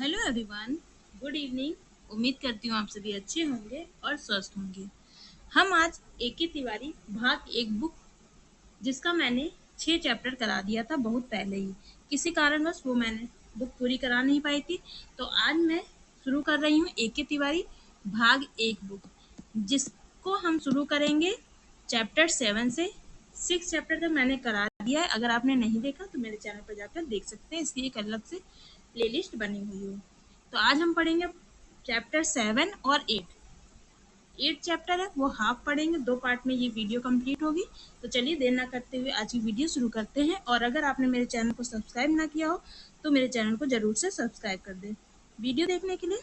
Hello everyone, good evening. उम्मीद करती हूँ आप सभी अच्छे होंगे और स्वस्थ होंगे। हम आज ए.के. तिवारी भाग एक बुक, जिसका मैंने 6 चैप्टर करा दिया था बहुत पहले ही। किसी कारणवश वो मैंने बुक पूरी करा नहीं पाई थी, तो आज मैं शुरू कर रही हूँ ए.के. तिवारी भाग एक बुक, जिसको हम शुरू करेंगे चैप्टर 7 से। 6 चैप्टर तक मैंने करा दिया है। अगर आपने नहीं देखा तो मेरे चैनल पर जाकर देख सकते हैं, इसकी एक अलग से प्लेलिस्ट बनी हुई है। तो आज हम पढ़ेंगे चैप्टर 7 और 8 चैप्टर है, वो हाफ पढ़ेंगे। 2 पार्ट में ये वीडियो कंप्लीट होगी। तो चलिए देर ना करते हुए आज की वीडियो शुरू करते हैं। और अगर आपने मेरे चैनल को सब्सक्राइब ना किया हो तो मेरे चैनल को जरूर से सब्सक्राइब कर दें। वीडियो देखने के लिए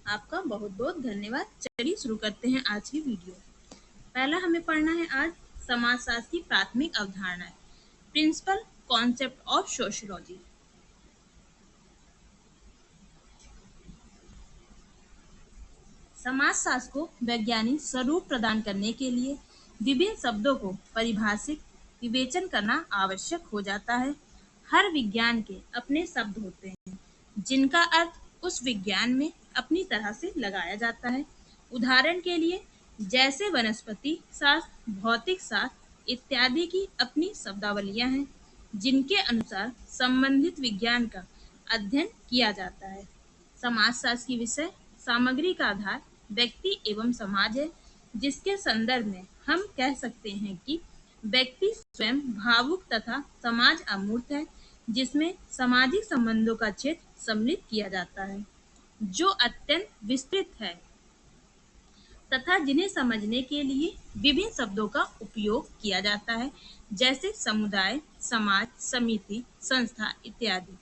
आपका बहुत बहुत धन्यवाद। चलिए शुरू करते हैं आज की वीडियो। पहला हमें पढ़ना है आज समाजशास्त्र की प्राथमिक अवधारणाएं, प्रिंसिपल कॉन्सेप्ट ऑफ सोशियोलॉजी। समाजशास्त्र को वैज्ञानिक स्वरूप प्रदान करने के लिए विभिन्न शब्दों को परिभाषित विवेचन करना आवश्यक हो जाता है। हर विज्ञान के अपने शब्द होते हैं, जिनका अर्थ उस विज्ञान में अपनी तरह से लगाया जाता है। उदाहरण के लिए, जैसे वनस्पति शास्त्र, भौतिक शास्त्र इत्यादि की अपनी शब्दावलियां हैं, जिनके अनुसार संबंधित विज्ञान का अध्ययन किया जाता है। समाजशास्त्र की विषय सामग्री का आधार व्यक्ति एवं समाज है, जिसके संदर्भ में हम कह सकते हैं कि व्यक्ति स्वयं भावुक तथा समाज अमूर्त है, जिसमें सामाजिक संबंधों का क्षेत्र सम्मिलित किया जाता है, जो अत्यंत विस्तृत है तथा जिन्हें समझने के लिए विभिन्न शब्दों का उपयोग किया जाता है, जैसे समुदाय, समाज, समिति, संस्था इत्यादि।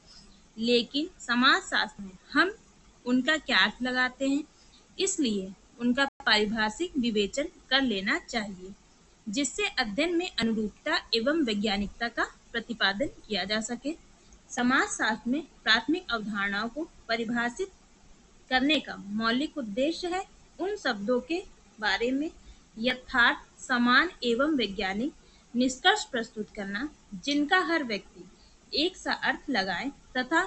लेकिन समाजशास्त्र में हम उनका क्या अर्थ लगाते हैं, इसलिए उनका पारिभाषिक विवेचन कर लेना चाहिए, जिससे अध्ययन में अनुरूपता एवं वैज्ञानिकता का प्रतिपादन किया जा सके। समाजशास्त्र में प्राथमिक अवधारणाओं को परिभाषित करने का मौलिक उद्देश्य है उन शब्दों के बारे में यथार्थ, समान एवं वैज्ञानिक निष्कर्ष प्रस्तुत करना, जिनका हर व्यक्ति एक सा अर्थ लगाए तथा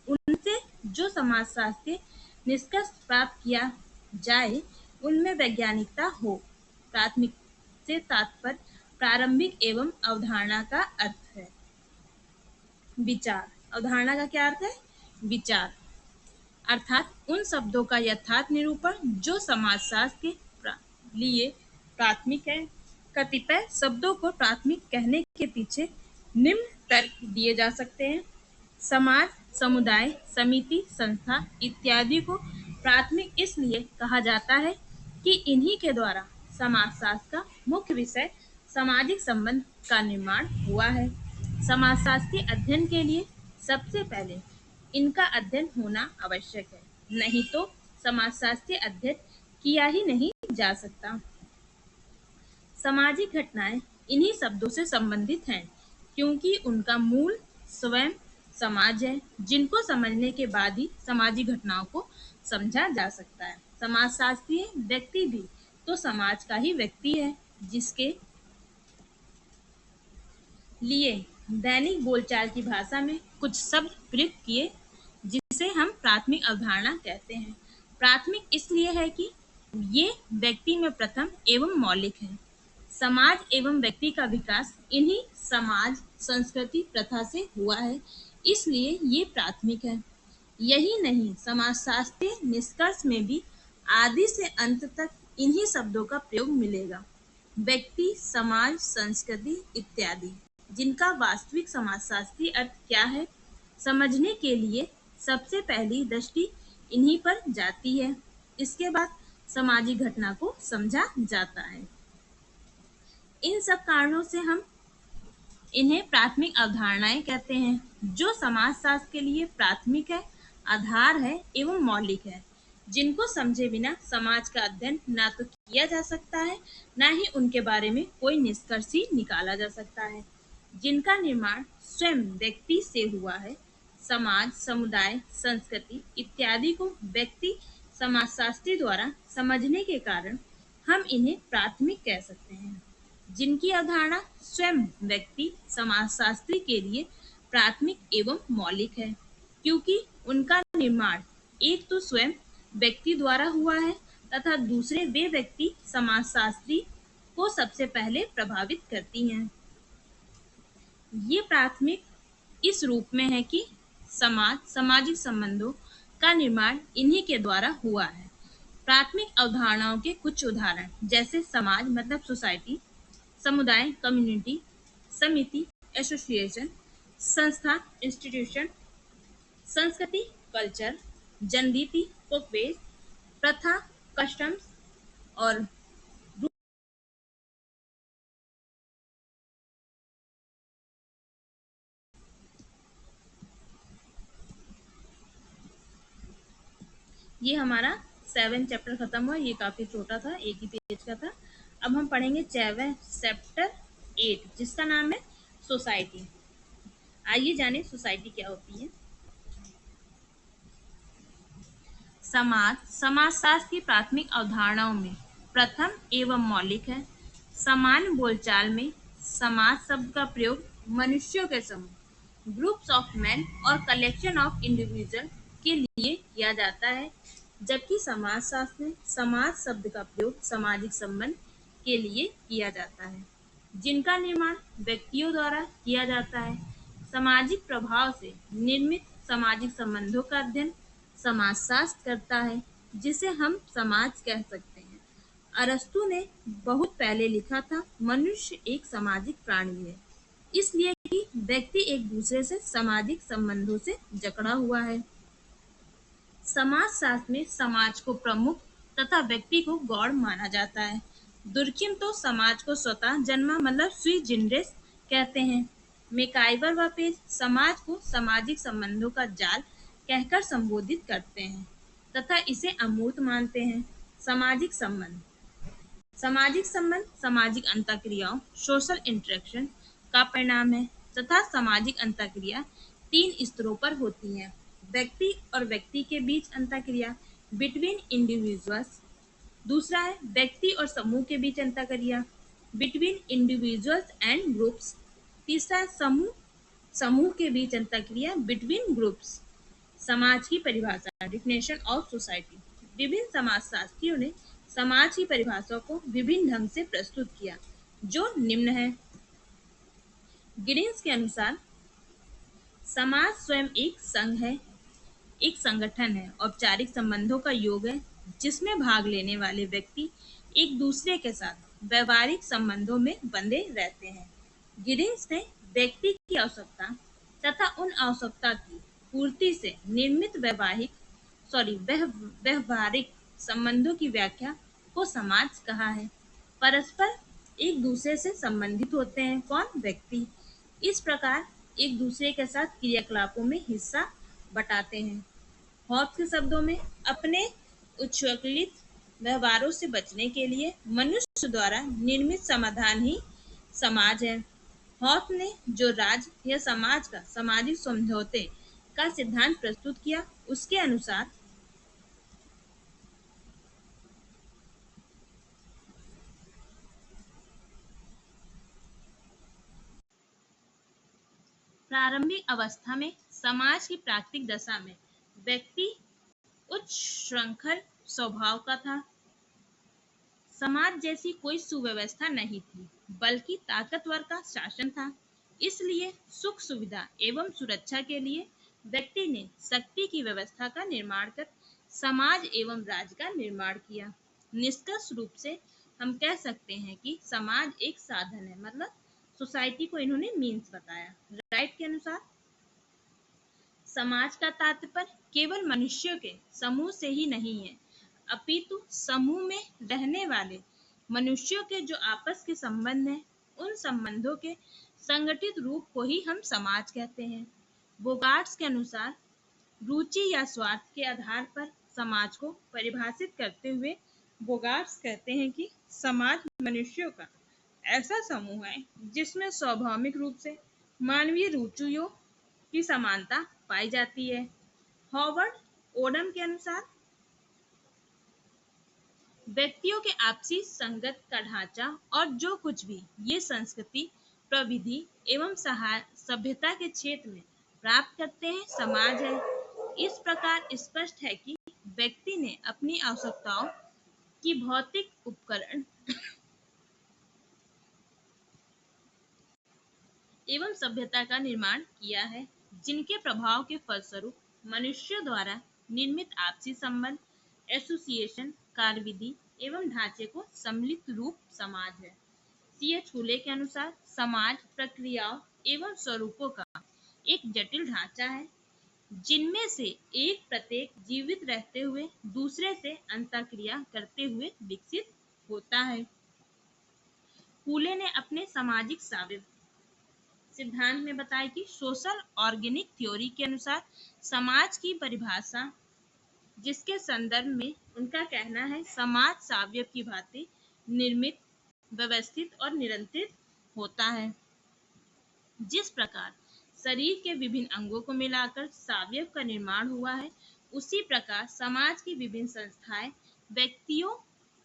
उनसे जो समाजशास्त्रीय निष्कर्ष प्राप्त किया जाए उनमें वैज्ञानिकता हो। प्राथमिक से तात्पर्य प्रारंभिक एवं अवधारणा का अर्थ है विचार। अवधारणा का क्या अर्थ है? विचार, अर्थात उन शब्दों का यथार्थ निरूपण जो समाजशास्त्र के लिए प्राथमिक है। कतिपय शब्दों को प्राथमिक कहने के पीछे निम्न तर्क दिए जा सकते हैं। समाज, समुदाय, समिति, संस्था इत्यादि को प्राथमिक इसलिए कहा जाता है कि इन्हीं के द्वारा समाजशास्त्र का मुख्य विषय सामाजिक संबंध का निर्माण हुआ है। समाजशास्त्रीय अध्ययन के लिए सबसे पहले इनका अध्ययन होना आवश्यक है, नहीं तो समाजशास्त्रीय अध्ययन किया ही नहीं जा सकता। सामाजिक घटनाएं इन्हीं शब्दों से संबंधित हैं, क्योंकि उनका मूल स्वयं समाज है, जिनको समझने के बाद ही सामाजिक घटनाओं को समझा जा सकता है। समाजशास्त्रीय व्यक्ति भी तो समाज का ही व्यक्ति है, जिसके लिए दैनिक बोलचाल की भाषा में कुछ शब्द प्रयुक्त किए, जिसे हम प्राथमिक अवधारणा कहते हैं। प्राथमिक इसलिए है कि ये व्यक्ति में प्रथम एवं मौलिक है। समाज एवं व्यक्ति का विकास इन्हीं समाज, संस्कृति, प्रथा से हुआ है, इसलिए ये प्राथमिक है। यही नहीं, समाजशास्त्रीय निष्कर्ष में भी आदि से अंत तक इन्हीं शब्दों का प्रयोग मिलेगा। व्यक्ति, समाज, संस्कृति इत्यादि, जिनका वास्तविक समाजशास्त्रीय अर्थ क्या है, समझने के लिए सबसे पहली दृष्टि इन्हीं पर जाती है। इसके बाद सामाजिक घटना को समझा जाता है। इन सब कारणों से हम इन्हें प्राथमिक अवधारणाएं कहते हैं, जो समाजशास्त्र के लिए प्राथमिक है, आधार है एवं मौलिक है, जिनको समझे बिना समाज का अध्ययन ना तो किया जा सकता है, ना ही उनके बारे में कोई निष्कर्ष ही निकाला जा सकता है, जिनका निर्माण स्वयं व्यक्ति से हुआ है। समाज, समुदाय, संस्कृति इत्यादि को व्यक्ति समाजशास्त्री द्वारा समझने के कारण हम इन्हें प्राथमिक कह सकते हैं, जिनकी अवधारणा स्वयं व्यक्ति समाजशास्त्री के लिए प्राथमिक एवं मौलिक है। क्योंकि उनका निर्माण एक तो स्वयं व्यक्ति द्वारा हुआ है तथा दूसरे वे व्यक्ति समाजशास्त्री को सबसे पहले प्रभावित करती हैं। ये प्राथमिक इस रूप में है कि सामाजिक संबंधों का निर्माण इन्हीं के द्वारा हुआ है। प्राथमिक अवधारणाओं के कुछ उदाहरण जैसे समाज मतलब सोसाइटी, समुदाय कम्युनिटी, समिति एसोसिएशन, संस्था इंस्टीट्यूशन, संस्कृति कल्चर, जनरीति फोकवेज, प्रथा कस्टम्स और ये हमारा 7 चैप्टर खत्म हुआ। ये काफी छोटा था, एक ही पेज का था। अब हम पढ़ेंगे चैप्टर 8 जिसका नाम है सोसाइटी। आइए जाने सोसाइटी क्या होती है। समाजशास्त्र की प्राथमिक अवधारणाओं में प्रथम एवं मौलिक है। सामान्य बोलचाल में समाज शब्द का प्रयोग मनुष्यों के समूह ग्रुप्स ऑफ मैन और कलेक्शन ऑफ इंडिविजुअल के लिए किया जाता है, जबकि समाजशास्त्र में समाज शब्द का प्रयोग सामाजिक संबंध के लिए किया जाता है, जिनका निर्माण व्यक्तियों द्वारा किया जाता है। सामाजिक प्रभाव से निर्मित सामाजिक संबंधों का अध्ययन समाजशास्त्र करता है, जिसे हम समाज कह सकते हैं। अरस्तु ने बहुत पहले लिखा था, मनुष्य एक सामाजिक प्राणी है, इसलिए कि व्यक्ति एक दूसरे से सामाजिक संबंधों से जकड़ा हुआ है। समाजशास्त्र में समाज को प्रमुख तथा व्यक्ति को गौण माना जाता है। दुर्किम तो समाज को स्वतः जन्मा मतलब स्वी जनरेस कहते हैं। मेकाइवर व पेज समाज को सामाजिक संबंधों का जाल कहकर संबोधित करते हैं तथा इसे अमूर्त मानते हैं। सामाजिक संबंध सामाजिक अंतःक्रियाओं सोशल इंटरेक्शन का परिणाम है तथा सामाजिक अंतःक्रिया 3 स्तरों पर होती है। व्यक्ति और व्यक्ति के बीच अंतःक्रिया बिटवीन इंडिविजुअल्स, दूसरा है व्यक्ति और समूह के बीच अंतःक्रिया बिटवीन इंडिविजुअल्स एंड ग्रुप्स, तीसरा है समूह समूह के बीच अंतःक्रिया बिटवीन ग्रुप्स। समाज की परिभाषा डिफिनेशन ऑफ सोसाइटी। विभिन्न समाजशास्त्रियों ने समाज की परिभाषा को विभिन्न ढंग से प्रस्तुत किया, जो निम्न है। गिडिन्स के अनुसार समाज स्वयं एक संघ है, एक संगठन है, औपचारिक संबंधों का योग है, जिसमें भाग लेने वाले व्यक्ति एक दूसरे के साथ व्यवहारिक संबंधों में बंधे रहते हैं। गिडिन्स ने व्यक्ति की आवश्यकता तथा उन आवश्यकता की पूर्ति से निर्मित व्यवहारिक संबंधों की व्याख्या को समाज कहा है। परस्पर एक दूसरे से संबंधित होते हैं कौन? व्यक्ति। इस प्रकार एक दूसरे के साथ क्रियाकलापों में हिस्सा बटाते हैं। हॉब्स के शब्दों में अपने उच्छृंखलित व्यवहारों से बचने के लिए मनुष्य द्वारा निर्मित समाधान ही समाज है। हॉब्स ने जो राज्य या समाज का सामाजिक समझौते का सिद्धांत प्रस्तुत किया, उसके अनुसार प्रारंभिक अवस्था में समाज की प्राकृतिक दशा में व्यक्ति उच्च श्रृंखल स्वभाव का था। समाज जैसी कोई सुव्यवस्था नहीं थी, बल्कि ताकतवर का शासन था। इसलिए सुख सुविधा एवं सुरक्षा के लिए व्यक्ति ने शक्ति की व्यवस्था का निर्माण कर समाज एवं राज्य का निर्माण किया। निष्कर्ष रूप से हम कह सकते हैं कि समाज एक साधन है, मतलब सोसाइटी को इन्होंने मीन्स बताया। राइट के अनुसार समाज का तात्पर्य केवल मनुष्यों के समूह से ही नहीं है, अपितु समूह में रहने वाले मनुष्यों के जो आपस के संबंध हैं, उन संबंधों के संगठित रूप को ही हम समाज कहते हैं। बोगार्ट्स के अनुसार रुचि या स्वार्थ के आधार पर समाज को परिभाषित करते हुए बोगार्ट्स कहते हैं कि समाज मनुष्यों का ऐसा समूह है जिसमें स्वाभाविक रूप से मानवीय रुचियों की समानता पाई जाती है। हॉवर्ड ओडम के अनुसार व्यक्तियों के आपसी संगत का ढांचा और जो कुछ भी ये संस्कृति प्रविधि एवं सभ्यता के क्षेत्र में प्राप्त करते हैं समाज है। इस प्रकार स्पष्ट है कि व्यक्ति ने अपनी आवश्यकताओं की भौतिक उपकरण एवं सभ्यता का निर्माण किया है, जिनके प्रभाव के फलस्वरूप मनुष्यों द्वारा निर्मित आपसी संबंध, एसोसिएशन, कार्यविधि एवं ढांचे को सम्मिलित रूप समाज है। C.H. फुले के अनुसार समाज प्रक्रियाओं एवं स्वरूपों का एक जटिल ढांचा है, जिनमें से एक प्रत्येक जीवित रहते हुए दूसरे से अंतःक्रिया करते हुए विकसित होता है। फूले ने अपने सामाजिक साव्य सिद्धांत में बताया कि सोशल ऑर्गेनिक थ्योरी के अनुसार समाज की परिभाषा, जिसके संदर्भ में उनका कहना है समाज सावयव की भांति निर्मित, व्यवस्थित और नियंत्रित होता है। जिस प्रकार शरीर के विभिन्न अंगों को मिलाकर सावयव का निर्माण हुआ है, उसी प्रकार समाज की विभिन्न संस्थाएं, व्यक्तियों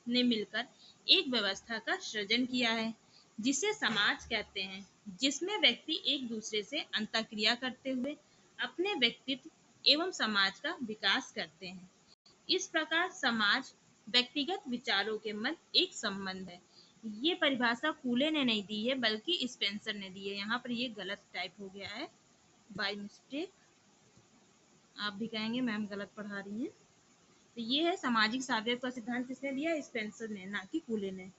ने मिलकर एक व्यवस्था का सृजन किया है, जिसे समाज कहते हैं, जिसमें व्यक्ति एक दूसरे से अंतःक्रिया करते हुए अपने व्यक्तित्व एवं समाज का विकास करते हैं। इस प्रकार समाज व्यक्तिगत विचारों के मध्य एक संबंध है। ये परिभाषा फूले ने नहीं दी है, बल्कि स्पेंसर ने दी है। यहाँ पर ये गलत टाइप हो गया है बाय मिस्टेक। आप भी कहेंगे मैम गलत पढ़ा रही हैं। तो ये है सामाजिक सावयव का सिद्धांत किसने दिया? स्पेंसर ने, ना कि फूले ने।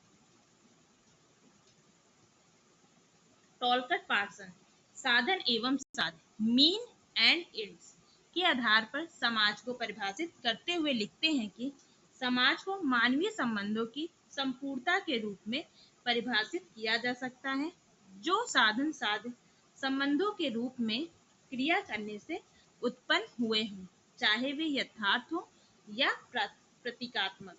टॉलकट पार्सन साधन एवं साध्य मीन एंड एंड्स के आधार पर समाज को परिभाषित करते हुए लिखते हैं कि समाज को मानवीय संबंधों की संपूर्णता के रूप में परिभाषित किया जा सकता है, जो साधन साध्य संबंधों के रूप में क्रिया करने से उत्पन्न हुए हों, चाहे वे यथार्थ हो या प्रतीकात्मक।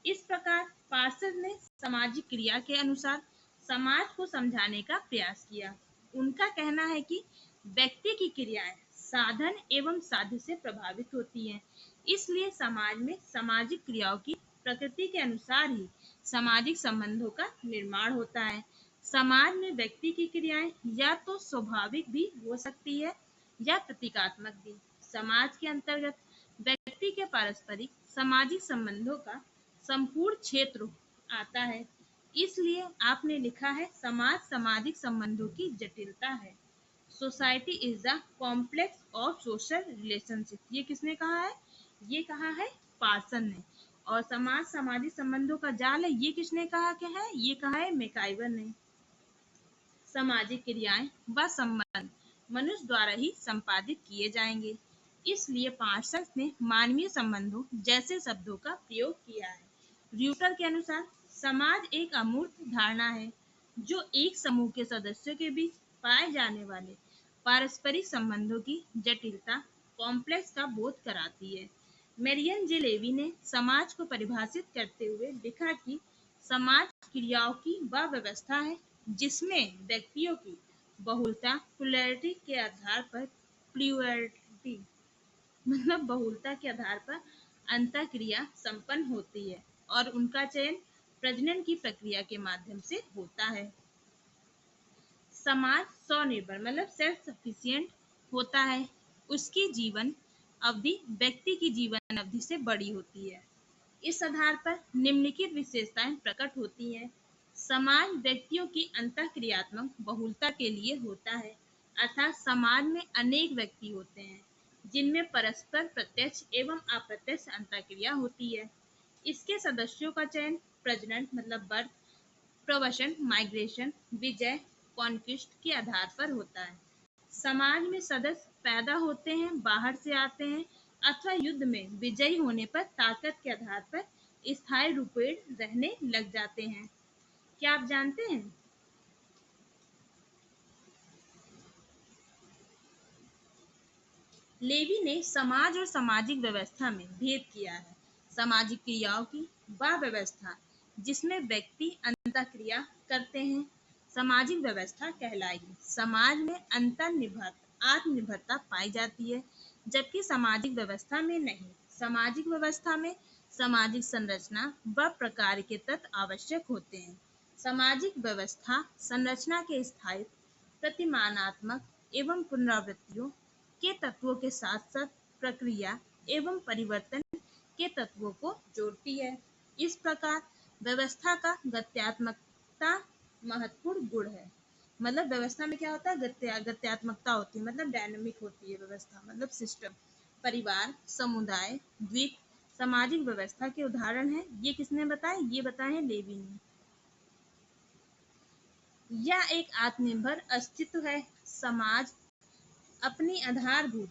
इस प्रकार पार्सर ने सामाजिक क्रिया के अनुसार समाज को समझाने का प्रयास किया। उनका कहना है कि व्यक्ति की क्रियाएं साधन एवं साध्य से प्रभावित होती हैं, इसलिए समाज में सामाजिक क्रियाओं की प्रकृति के अनुसार ही सामाजिक संबंधों का निर्माण होता है। समाज में व्यक्ति की क्रियाएं या तो स्वाभाविक भी हो सकती है या प्रतीकात्मक भी। समाज के अंतर्गत व्यक्ति के पारस्परिक सामाजिक संबंधों का संपूर्ण क्षेत्र आता है। इसलिए आपने लिखा है समाज सामाजिक संबंधों की जटिलता है। Society is the complex of social relationship. ये किसने कहा है? ये कहा है पार्सन ने। और समाज सामाजिक संबंधों का जाल है, ये किसने कहा कि है? ये कहा है मैकआइवर ने। सामाजिक क्रियाएं व संबंध मनुष्य द्वारा ही संपादित किए जाएंगे, इसलिए पार्सन ने मानवीय संबंधों जैसे शब्दों का प्रयोग किया है। र्यूटर के अनुसार समाज एक अमूर्त धारणा है, जो एक समूह के सदस्यों के बीच पाए जाने वाले पारस्परिक संबंधों की जटिलता, कॉम्प्लेक्स का बोध कराती है। मेरियन जे लेवी ने समाज को परिभाषित करते हुए लिखा कि समाज क्रियाओं की वह व्यवस्था है, जिसमें व्यक्तियों की बहुलता प्लुरैलिटी के आधार पर प्लुरैलिटी मतलब बहुलता के आधार पर अंतःक्रिया संपन्न होती है और उनका चयन प्रजनन की प्रक्रिया के माध्यम से होता है। समाज स्वनिर्भर मतलब सेल्फ सफिशिएंट होता है, उसकी जीवन अवधि व्यक्ति की जीवन अवधि से बड़ी होती है। इस आधार पर निम्नलिखित विशेषताएं प्रकट होती हैं। समाज व्यक्तियों की अंतःक्रियात्मक बहुलता के लिए होता है, अर्थात समाज में अनेक व्यक्ति होते हैं, जिनमें परस्पर प्रत्यक्ष एवं अप्रत्यक्ष अंतःक्रिया होती है। इसके सदस्यों का चयन प्रजनन मतलब बर्थ, प्रवसन माइग्रेशन, विजय कॉन्क्विस्ट के आधार पर होता है। समाज में सदस्य पैदा होते हैं, बाहर से आते हैं अथवा युद्ध में विजयी होने पर ताकत के आधार पर स्थायी रूपेण रहने लग जाते हैं। क्या आप जानते हैं? लेवी ने समाज और सामाजिक व्यवस्था में भेद किया है। सामाजिक क्रियाओं की वह व्यवस्था जिसमें व्यक्ति अंतःक्रिया करते हैं सामाजिक व्यवस्था कहलाएगी। समाज में आत्मनिर्भरता पाई जाती है, जबकि सामाजिक व्यवस्था में नहीं। सामाजिक व्यवस्था में सामाजिक संरचना व प्रकार के तत्व आवश्यक होते हैं। सामाजिक व्यवस्था संरचना के स्थायित्व, प्रतिमानात्मक एवं पुनरावृत्तियों के तत्वों के साथ साथ प्रक्रिया एवं परिवर्तन के तत्वों को जोड़ती है। इस प्रकार व्यवस्था का गत्यात्मकता महत्वपूर्ण गुण है। मतलब व्यवस्था में क्या होता है, गत्यात्मकता होती है, मतलब डायनामिक होती है व्यवस्था, मतलब सिस्टम। परिवार, समुदाय, द्वीप सामाजिक व्यवस्था के उदाहरण है। ये किसने बताए, ये बताए हैं लेवी ने। यह एक आत्मनिर्भर अस्तित्व है। समाज अपनी आधारभूत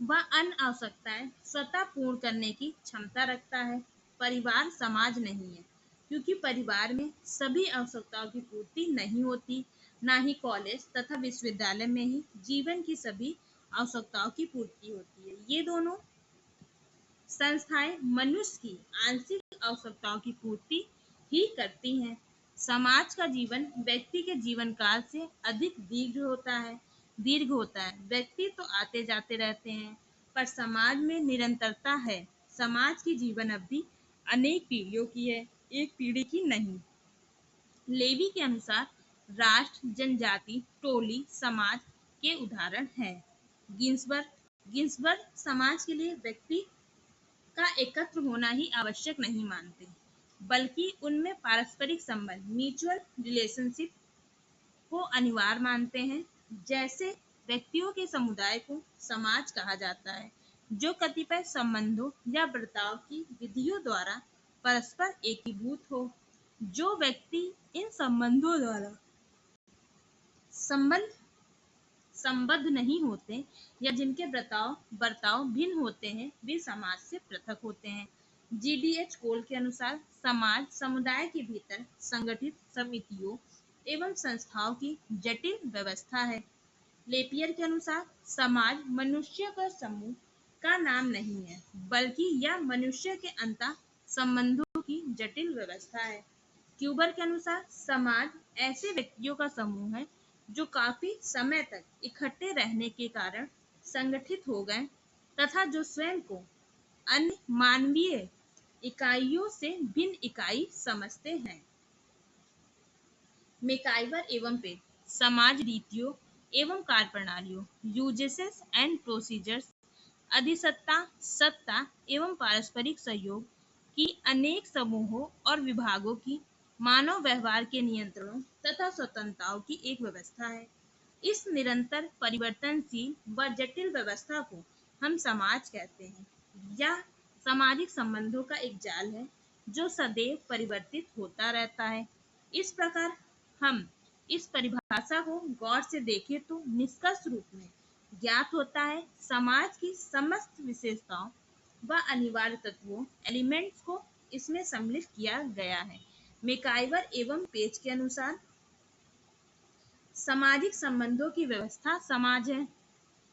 व अन्य आवश्यकताएं स्वतः पूर्ण करने की क्षमता रखता है। परिवार समाज नहीं है, क्योंकि परिवार में सभी आवश्यकताओं की पूर्ति नहीं होती। ना ही कॉलेज तथा विश्वविद्यालय में ही जीवन की सभी आवश्यकताओं की पूर्ति होती है। ये दोनों संस्थाएं मनुष्य की आंशिक आवश्यकताओं की पूर्ति ही करती हैं। समाज का जीवन व्यक्ति के जीवन काल से अधिक दीर्घ होता है। व्यक्ति तो आते जाते रहते हैं, पर समाज में निरंतरता है। समाज की जीवन अवधि अनेक पीढ़ियों की है, एक पीढ़ी की नहीं। लेवी के अनुसार राष्ट्र, जनजाति, टोली, समाज के उदाहरण हैं। गिन्सबर्ग समाज के लिए व्यक्ति का एकत्र होना ही आवश्यक नहीं मानते, बल्कि उनमें पारस्परिक संबंध, म्यूचुअल रिलेशनशिप को अनिवार्य मानते हैं। जैसे व्यक्तियों के समुदाय को समाज कहा जाता है, जो कतिपय संबंधों या बर्ताव की विधियों द्वारा परस्पर एकीभूत हो। जो व्यक्ति इन संबंधों द्वारा संबंध संबद्ध नहीं होते या जिनके बर्ताव भिन्न होते हैं, वे समाज से पृथक होते हैं। जीडीएच कोल के अनुसार समाज समुदाय के भीतर संगठित समितियों एवं संस्थाओं की जटिल व्यवस्था है। लेपियर के अनुसार समाज मनुष्य का समूह का नाम नहीं है, बल्कि यह मनुष्य के अंतः संबंधों की जटिल व्यवस्था है। क्यूबर के अनुसार समाज ऐसे व्यक्तियों का समूह है जो काफी समय तक इकट्ठे रहने के कारण संगठित हो गए तथा जो स्वयं को अन्य मानवीय इकाइयों से भिन्न इकाई समझते हैं। मैकाइवर एवं पेट समाज रीतियों एवं कार्यप्रणालियों, यूजेसेस एंड प्रोसीजर्स, अधिसत्ता, सत्ता एवं पारस्परिक सहयोग की अनेक समूहों और विभागों की मानव व्यवहार के नियंत्रणों तथा स्वतंत्रताओं की एक व्यवस्था है। इस निरंतर परिवर्तनशील व जटिल व्यवस्था को हम समाज कहते हैं। यह सामाजिक संबंधों का एक जाल है जो सदैव परिवर्तित होता रहता है। इस प्रकार हम इस परिभाषा को गौर से देखें तो निष्कर्ष रूप में ज्ञात होता है समाज की समस्त विशेषताओं व अनिवार्य तत्वों एलिमेंट्स को इसमें सम्मिलित किया गया है। मैकाइवर एवं पेज के अनुसार सामाजिक संबंधों की व्यवस्था समाज है।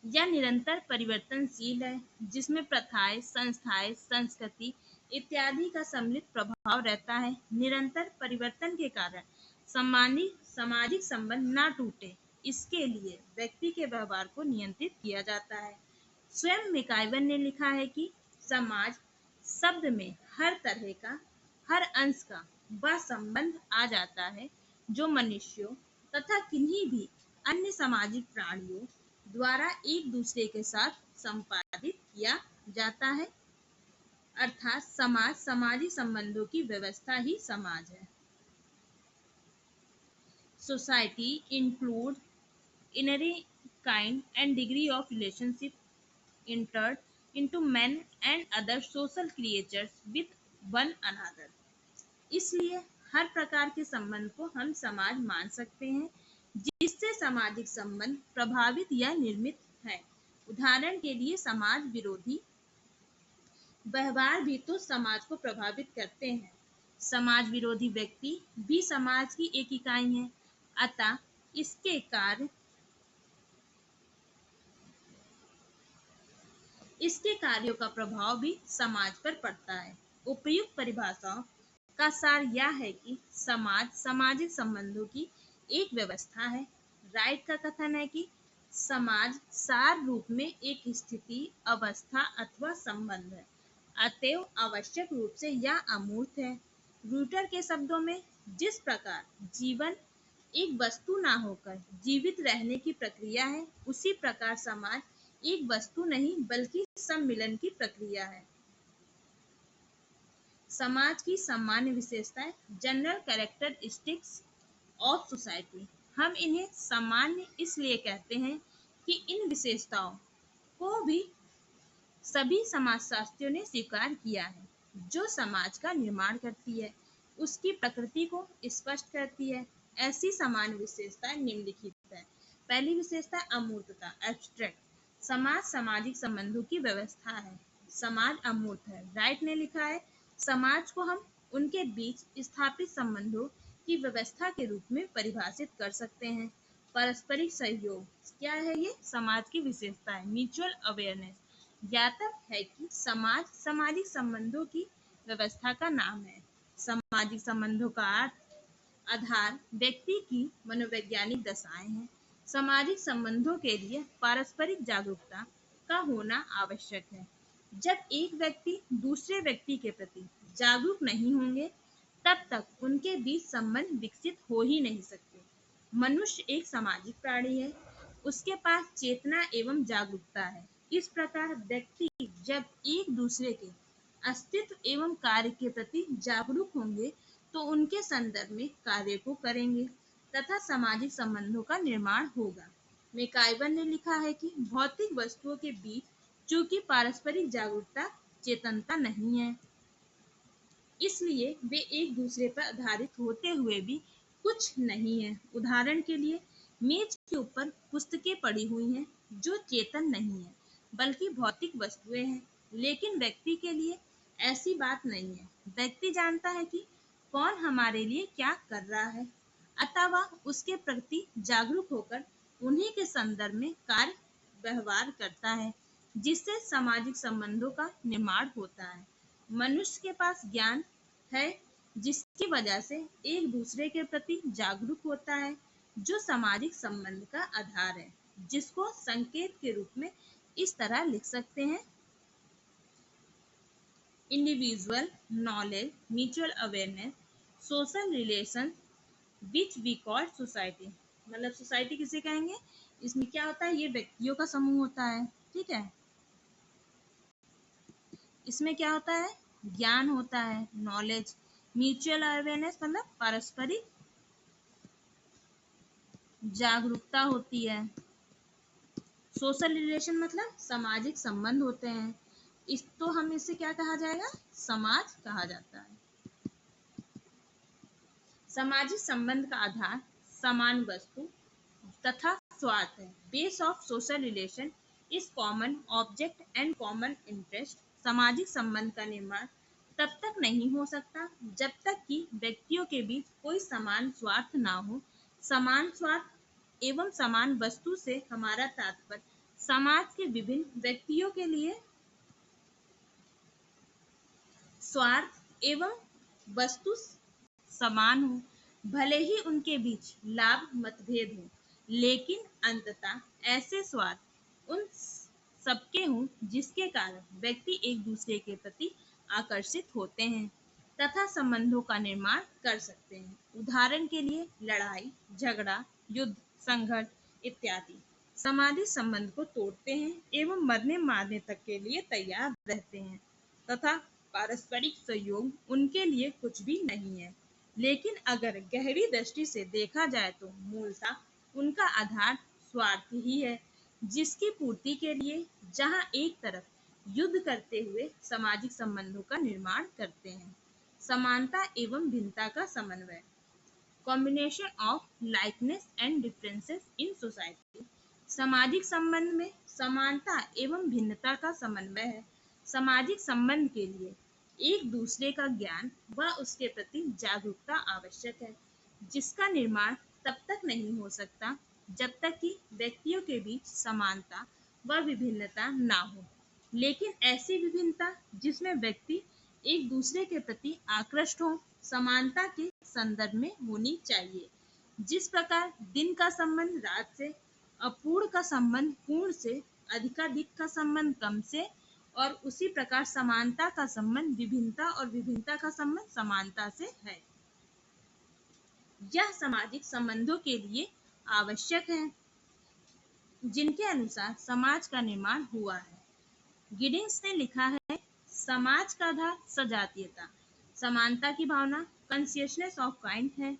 यह निरंतर परिवर्तनशील है, जिसमें प्रथाएं, संस्थाएं, संस्कृति इत्यादि का सम्मिलित प्रभाव रहता है। निरंतर परिवर्तन के कारण सामाजिक संबंध ना टूटे, इसके लिए व्यक्ति के व्यवहार को नियंत्रित किया जाता है। स्वयं मैकाइवर ने लिखा है कि समाज शब्द में हर तरह का, हर अंश का वह संबंध आ जाता है जो मनुष्यों तथा किन्हीं भी अन्य सामाजिक प्राणियों द्वारा एक दूसरे के साथ संपादित किया जाता है। अर्थात समाज सामाजिक संबंधों की व्यवस्था ही समाज है। Society include inner kind and degree of relationship entered into men and other social creatures with one another. इसलिए हर प्रकार के संबंध को हम समाज मान सकते हैं, जिससे सामाजिक संबंध प्रभावित या निर्मित है। उदाहरण के लिए समाज विरोधी व्यवहार भी तो समाज को प्रभावित करते हैं। समाज विरोधी व्यक्ति भी समाज की एक इकाई है, अतः इसके कार्यों का प्रभाव भी समाज पर पड़ता है। उपयुक्त परिभाषाओं का सार यह है कि समाज सामाजिक संबंधों की एक व्यवस्था है। राइट का कथन है कि समाज सार रूप में एक स्थिति, अवस्था अथवा संबंध है, अतएव आवश्यक रूप से यह अमूर्त है। रूटर के शब्दों में जिस प्रकार जीवन एक वस्तु ना होकर जीवित रहने की प्रक्रिया है, उसी प्रकार समाज एक वस्तु नहीं बल्कि सम्मिलन की प्रक्रिया है। समाज की सामान्य विशेषताएं, जनरल कैरेक्टरिस्टिक्स ऑफ सोसाइटी। हम इन्हें सामान्य इसलिए कहते हैं कि इन विशेषताओं को भी सभी समाजशास्त्रियों ने स्वीकार किया है, जो समाज का निर्माण करती है, उसकी प्रकृति को स्पष्ट करती है। ऐसी सामान्य विशेषताएं निम्नलिखित है। पहली विशेषता अमूर्तता, एब्स्ट्रैक्ट। समाज सामाजिक संबंधों की व्यवस्था है। समाज अमूर्त है। राइट ने लिखा है, समाज को हम उनके बीच स्थापित संबंधों की व्यवस्था के रूप में परिभाषित कर सकते हैं। पारस्परिक सहयोग क्या है? ये समाज की विशेषता है। म्यूचुअल अवेयरनेस ज्ञातक है कि समाज सामाजिक संबंधों की व्यवस्था का नाम है। सामाजिक संबंधों का आधार व्यक्ति की मनोवैज्ञानिक दशाएं हैं। सामाजिक संबंधों के लिए पारस्परिक जागरूकता का होना आवश्यक है। जब एक व्यक्ति दूसरे व्यक्ति के प्रति जागरूक नहीं होंगे, तब तक उनके बीच संबंध विकसित हो ही नहीं सकते। मनुष्य एक सामाजिक प्राणी है, उसके पास चेतना एवं जागरूकता है। इस प्रकार व्यक्ति जब एक दूसरे के अस्तित्व एवं कार्य के प्रति जागरूक होंगे, तो उनके संदर्भ में कार्य को करेंगे तथा सामाजिक संबंधों का निर्माण होगा। मैकाइवर ने लिखा है कि भौतिक वस्तुओं के बीच चूंकि पारस्परिक जागरूकता चेतनता नहीं है, इसलिए वे एक दूसरे पर आधारित होते हुए भी कुछ नहीं है। उदाहरण के लिए मेज के ऊपर पुस्तकें पड़ी हुई हैं, जो चेतन नहीं है बल्कि भौतिक वस्तुएं हैं। लेकिन व्यक्ति के लिए ऐसी बात नहीं है। व्यक्ति जानता है कि कौन हमारे लिए क्या कर रहा है, अतः वह उसके प्रति जागरूक होकर उन्हीं के संदर्भ में कार्य व्यवहार करता है, जिससे सामाजिक संबंधों का निर्माण होता है। मनुष्य के पास ज्ञान है, जिसकी वजह से एक दूसरे के प्रति जागरूक होता है, जो सामाजिक संबंध का आधार है, जिसको संकेत के रूप में इस तरह लिख सकते हैं। Individual knowledge, mutual awareness, social relation which we call society. मतलब सोसाइटी किसे कहेंगे? इसमें क्या होता है? ये व्यक्तियों का समूह होता है। ठीक है, इसमें क्या होता है? ज्ञान होता है, नॉलेज। म्यूचुअल अवेयरनेस मतलब पारस्परिक जागरूकता होती है। सोशल रिलेशन मतलब सामाजिक संबंध होते हैं। इस तो हम इसे क्या कहा जाएगा? समाज कहा जाता है। सामाजिक संबंध का आधार समान वस्तु तथा स्वार्थ है। Base of social relation is common object and common interest. सामाजिक संबंध का निर्माण तब तक नहीं हो सकता जब तक कि व्यक्तियों के बीच कोई समान स्वार्थ ना हो। समान स्वार्थ एवं समान वस्तु से हमारा तात्पर्य समाज के विभिन्न व्यक्तियों के लिए स्वार्थ एवं वस्तु समान हो, भले ही उनके बीच लाभ मतभेद हो, लेकिन अंततः ऐसे स्वार्थ उन सबके हों जिसके कारण व्यक्ति एक दूसरे के प्रति आकर्षित होते हैं तथा संबंधों का निर्माण कर सकते हैं। उदाहरण के लिए लड़ाई झगड़ा, युद्ध, संघर्ष इत्यादि सामाजिक संबंध को तोड़ते हैं एवं मरने मारने तक के लिए तैयार रहते हैं तथा पारस्परिक सहयोग उनके लिए कुछ भी नहीं है। लेकिन अगर गहरी दृष्टि से देखा जाए तो मूलतः उनका आधार स्वार्थ ही है, जिसकी पूर्ति के लिए जहां एक तरफ युद्ध करते हुए सामाजिक संबंधों का निर्माण करते हैं। समानता एवं भिन्नता का समन्वय, combination of likeness and differences in society. सामाजिक संबंध में समानता एवं भिन्नता का समन्वय है। सामाजिक संबंध के लिए एक दूसरे का ज्ञान व उसके प्रति जागरूकता आवश्यक है, जिसका निर्माण तब तक नहीं हो सकता जब तक कि व्यक्तियों के बीच समानता व विभिन्नता ना हो। लेकिन ऐसी विभिन्नता जिसमें व्यक्ति एक दूसरे के प्रति आकृष्ट हो, समानता के संदर्भ में होनी चाहिए। जिस प्रकार दिन का संबंध रात से, अपूर्ण का संबंध पूर्ण से, अधिकाधिक का संबंध कम से, और उसी प्रकार समानता का संबंध विभिन्नता और विभिन्नता का संबंध समानता से है। यह सामाजिक संबंधों के लिए आवश्यक है जिनके अनुसार समाज का निर्माण हुआ है। गिडिंस ने लिखा है, समाज का आधार सजातीयता, समानता की भावना, कॉन्शियसनेस ऑफ काइंड है।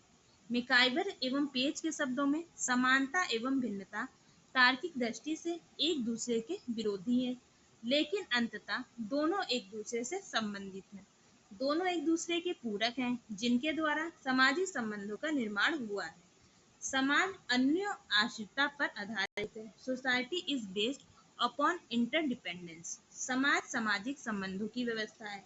मिकाइवर एवं पेज के शब्दों में समानता एवं भिन्नता तार्किक दृष्टि से एक दूसरे के विरोधी है, लेकिन अंततः दोनों एक दूसरे से संबंधित हैं। दोनों एक दूसरे के पूरक हैं, जिनके द्वारा सामाजिक संबंधों का निर्माण हुआ है। समाज अन्य आश्रितता पर आधारित है। Society is based upon interdependence. समाज सामाजिक संबंधों की व्यवस्था है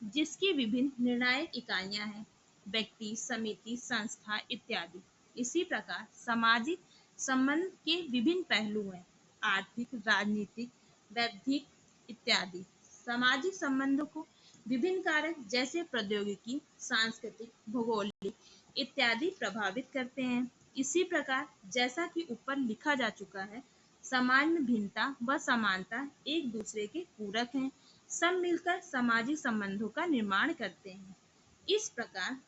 जिसकी विभिन्न निर्णायक इकाइयां हैं, व्यक्ति, समिति, संस्था इत्यादि। इसी प्रकार सामाजिक संबंध के विभिन्न पहलू हैं, आर्थिक, राजनीतिक, वैश्विक इत्यादि। सामाजिक संबंधों को विभिन्न कारक जैसे प्रौद्योगिकी, सांस्कृतिक, भौगोलिक इत्यादि प्रभावित करते हैं। इसी प्रकार जैसा कि ऊपर लिखा जा चुका है, समाज में भिन्नता व समानता एक दूसरे के पूरक हैं, सब मिलकर सामाजिक संबंधों का निर्माण करते हैं। इस प्रकार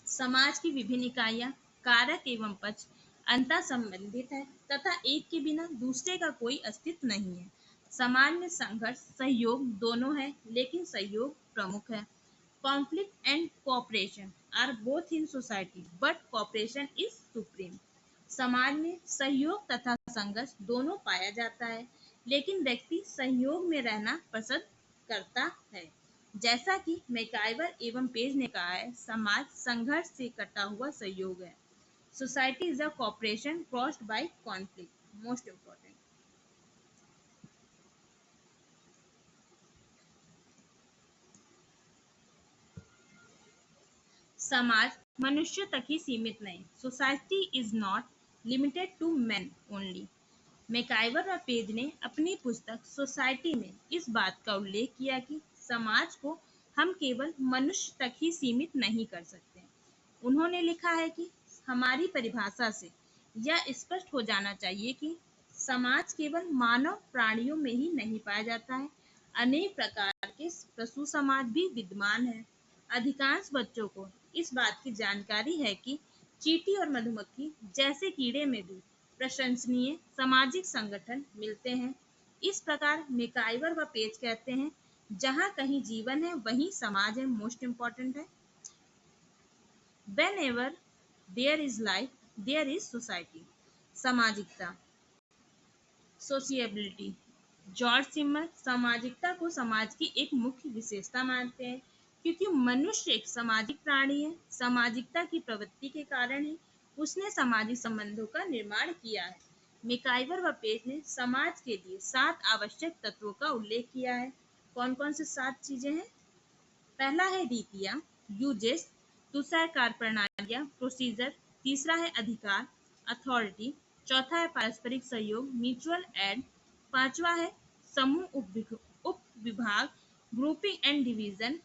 समाज की विभिन्न इकाइयां, कारक एवं पक्ष अंतः संबंधित है तथा एक के बिना दूसरे का कोई अस्तित्व नहीं है। समाज में संघर्ष, सहयोग दोनों है, लेकिन सहयोग प्रमुख है। Conflict and cooperation are both in society but cooperation is supreme. समाज में सहयोग तथा संघर्ष दोनों पाया जाता है, लेकिन व्यक्ति सहयोग में रहना पसंद करता है। जैसा कि मैकाइवर एवं पेज ने कहा है, समाज संघर्ष से कटा हुआ सहयोग है। Society is a cooperation crossed by conflict. Most important. समाज मनुष्य तक ही सीमित नहीं। Society is not limited to man only. MacIver और पेज ने अपनी पुस्तक सोसाइटी में इस बात का उल्लेख किया कि समाज को हम केवल मनुष्य तक ही सीमित नहीं कर सकते। उन्होंने लिखा है कि हमारी परिभाषा से यह स्पष्ट हो जाना चाहिए कि समाज केवल मानव प्राणियों में ही नहीं पाया जाता है, अनेक प्रकार के पशु समाज भी विद्यमान है। अधिकांश बच्चों को इस बात की जानकारी है कि चींटी और मधुमक्खी जैसे कीड़े में भी प्रशंसनीय सामाजिक संगठन मिलते हैं। इस प्रकार मैकाइवर व पेज कहते हैं, जहाँ कहीं जीवन है वहीं समाज है। मोस्ट इम्पोर्टेंट है। Whenever there is life, there is society. सामाजिकता, सोशिएबिलिटी। जॉर्ज सिमर सामाजिकता को समाज की एक मुख्य विशेषता मानते हैं, क्योंकि मनुष्य एक सामाजिक प्राणी है। सामाजिकता की प्रवृत्ति के कारण ही उसने सामाजिक संबंधों का निर्माण किया है। मैकाइवर व पेज ने समाज के लिए 7 आवश्यक तत्वों का उल्लेख किया है। कौन कौन से 7 चीजें हैं? पहला है रीतियां, यूजेस। दूसरा है कार्यप्रणालियां, प्रोसीजर। तीसरा है अधिकार, अथॉरिटी। चौथा है पारस्परिक सहयोग, म्यूचुअल एड। पांचवा है समूह उपविभाग, ग्रुपिंग एंड डिवीजन।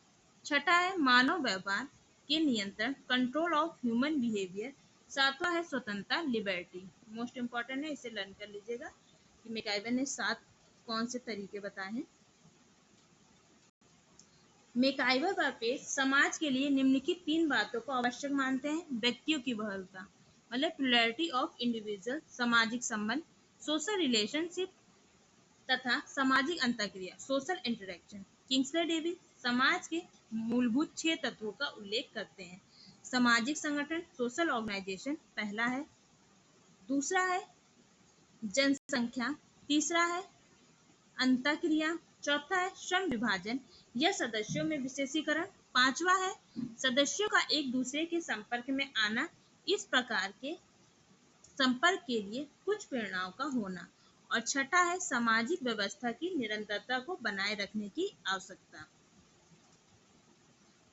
छठा है मानव व्यवहार के नियंत्रण, कंट्रोल ऑफ ह्यूमन बिहेवियर। सातवां है स्वतंत्रता, लिबर्टी। मोस्ट इंपॉर्टेंट है, इसे लर्न कर लीजिएगा कि मैकाइवर ने 7 कौन से तरीके बताए हैं। मैकाइवर व पेज समाज के लिए निम्नलिखित 3 बातों को आवश्यक मानते हैं। व्यक्तियों की बहुलता, मतलब प्लुरैलिटी ऑफ इंडिविजुअल, सामाजिक संबंध, सोशल रिलेशनशिप तथा सामाजिक अंतःक्रिया, सोशल इंटरेक्शन। किंग्सले डेविस समाज के मूलभूत 6 तत्वों का उल्लेख करते हैं। सामाजिक संगठन, सोशल ऑर्गेनाइजेशन पहला है। दूसरा है जनसंख्या। तीसरा है अंतःक्रिया। चौथा है श्रम विभाजन या सदस्यों में विशेषीकरण। पांचवा है सदस्यों का एक दूसरे के संपर्क में आना, इस प्रकार के संपर्क के लिए कुछ प्रेरणाओं का होना। और छठा है सामाजिक व्यवस्था की निरंतरता को बनाए रखने की आवश्यकता।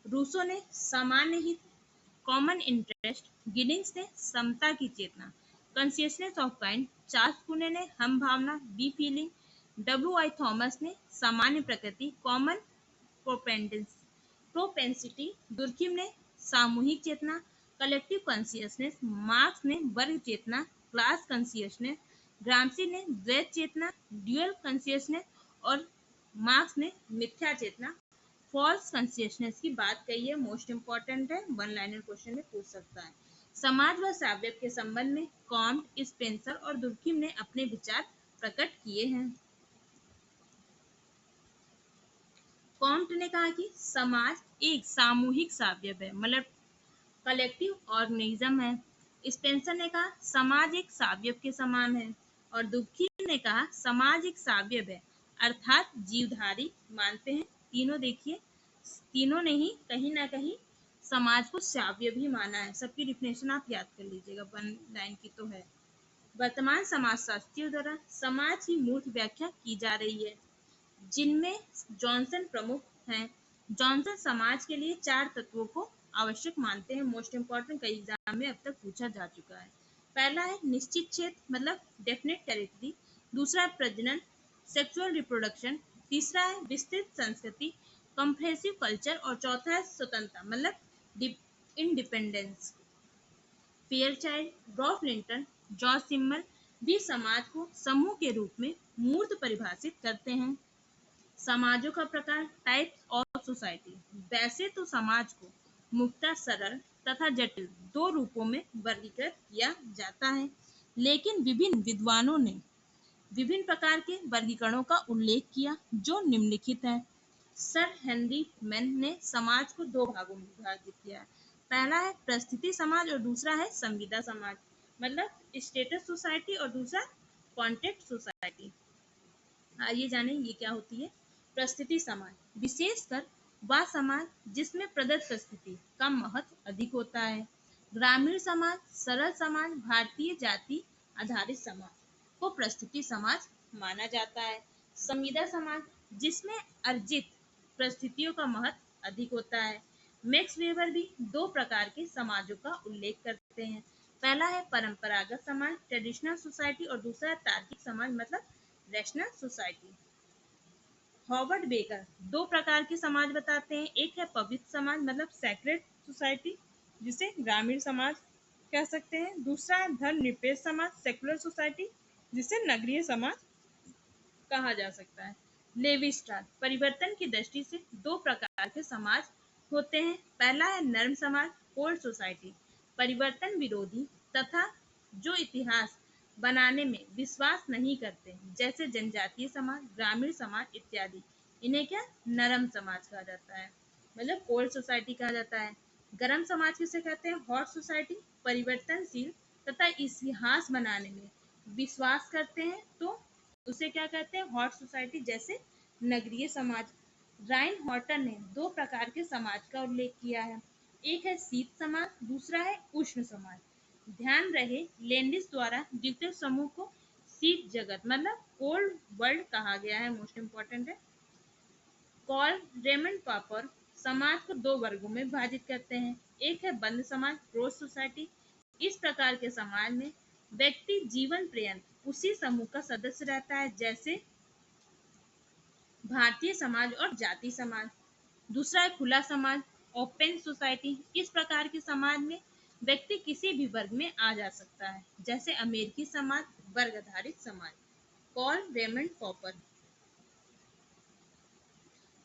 रूसो ने सामान्य हित, कॉमन इंटरेस्ट। गिडिंस ने समता की चेतना, कॉन्शियसनेस ऑफ काइंड। चार्ल्स पुणे ने हम भावना, बी फीलिंग। W.I. थॉमस ने सामान्य प्रकृति, कॉमन प्रोपेंसिटी। दुर्किम ने सामूहिक चेतना, कलेक्टिव कॉन्शियसनेस, मार्क्स ने वर्ग चेतना, क्लास कॉन्शियसनेस, ग्रामसी ने द्वैत चेतना, ड्यूअल कॉन्शियसनेस और मार्क्स ने मिथ्या चेतना, फॉल्स कॉन्शियसनेस की बात कही है। मोस्ट इंपॉर्टेंट है, वन लाइनर क्वेश्चन में पूछ सकता है। समाज व साव्यव के संबंध में कॉम्ट, स्पेंसर और दुर्खिम ने अपने विचार प्रकट किए हैं। कॉम्ट ने कहा कि समाज एक सामूहिक साव्यव है, मतलब कलेक्टिव ऑर्गेनिज्म है। स्पेंसर ने कहा समाज एक साव्यव के समान है, और दुखी ने कहा समाज एक साव्यव है अर्थात जीवधारी मानते हैं। तीनों देखिए, तीनों ने ही कहीं ना कहीं समाज को साव्यव ही माना है। सबकी डिफिनेशन आप याद कर लीजिएगा, वन लाइन की तो है। वर्तमान समाजशास्त्रियों द्वारा समाज की मूर्त व्याख्या की जा रही है, जिनमें जॉनसन प्रमुख हैं। जॉनसन समाज के लिए 4 तत्वों को आवश्यक मानते हैं। मोस्ट इंपॉर्टेंट, कई एग्जाम में अब तक पूछा जा चुका है। पहला है निश्चित क्षेत्र, मतलब डेफिनेट टेरिटरी। दूसरा है प्रजनन, सेक्सुअल रिप्रोडक्शन। तीसरा है विस्तृत संस्कृति, कंप्रेसिव कल्चर। और चौथा है स्वतंत्रता, मतलब independence. Fairchild, Ralph Linton, George Simmel भी समाज को समूह के रूप में मूर्त परिभाषित करते हैं। समाजों का प्रकार, टाइप्स ऑफ सोसाइटी। वैसे तो समाज को मुख्यतः सरल तथा जटिल 2 रूपों में वर्गीकृत किया जाता है, लेकिन विभिन्न विद्वानों ने विभिन्न प्रकार के वर्गीकरणों का उल्लेख किया, जो निम्नलिखित हैं। सर हेनरी मैन ने समाज को 2 भागों में विभाजित किया है। पहला है परिस्थिति समाज और दूसरा है संविदा समाज, मतलब स्टेटस सोसाइटी, और दूसरा कॉन्टेक्ट सोसाइटी। आइए जानें ये क्या होती है। परिस्थिति समाज, विशेषकर वह समाज जिसमें प्रदत्त परिस्थिति का महत्व अधिक होता है। ग्रामीण समाज, सरल समाज, भारतीय जाति आधारित समाज को परिस्थिति समाज माना जाता है। संविदा समाज, जिसमें अर्जित परिस्थितियों का महत्व अधिक होता है। मैक्स वेबर भी 2 प्रकार के समाजों का उल्लेख करते हैं। पहला है परंपरागत समाज, ट्रेडिशनल सोसाइटी, और दूसरा है तार्किक समाज, मतलब रैशनल सोसाइटी। हॉवर्ड बेकर 2 प्रकार के समाज बताते हैं। एक है पवित्र समाज, मतलब सैक्रेड सोसाइटी, जिसे ग्रामीण समाज कह सकते हैं। दूसरा है धर्मनिरपेक्ष समाज, सेकुलर सोसाइटी, जिसे नगरीय समाज कहा जा सकता है। लेवी स्ट्रास, परिवर्तन की दृष्टि से 2 प्रकार के समाज होते हैं। पहला है नर्म समाज, कोल्ड सोसाइटी, परिवर्तन विरोधी तथा जो इतिहास बनाने में विश्वास नहीं करते, जैसे जनजातीय समाज, ग्रामीण समाज इत्यादि। इन्हें क्या नरम समाज कहा जाता है, मतलब कोल्ड सोसाइटी कहा जाता है। गर्म समाज किसे कहते हैं, हॉट सोसाइटी, परिवर्तनशील तथा इतिहास बनाने में विश्वास करते हैं, तो उसे क्या कहते हैं, हॉट सोसाइटी, जैसे नगरीय समाज। राइन हॉर्टन ने 2 प्रकार के समाज का उल्लेख किया है। एक है शीत समाज, दूसरा है उष्ण समाज। ध्यान रहे, लैंडिस द्वारा द्वितीय समूह को शीत जगत, मतलब कोल्ड वर्ल्ड कहा गया है। मोस्ट इंपॉर्टेंट है। कॉल रेमंड पापर समाज को 2 वर्गों में विभाजित करते हैं। एक है बंद समाज, क्लोज सोसाइटी। इस प्रकार के समाज में व्यक्ति जीवन पर्यंत उसी समूह का सदस्य रहता है, जैसे भारतीय समाज और जाति समाज। दूसरा है खुला समाज, ओपन सोसाइटी। इस प्रकार के समाज में व्यक्ति किसी भी वर्ग में आ जा सकता है, जैसे अमेरिकी समाज, वर्ग आधारित समाज। कॉल रेमंड पॉपर,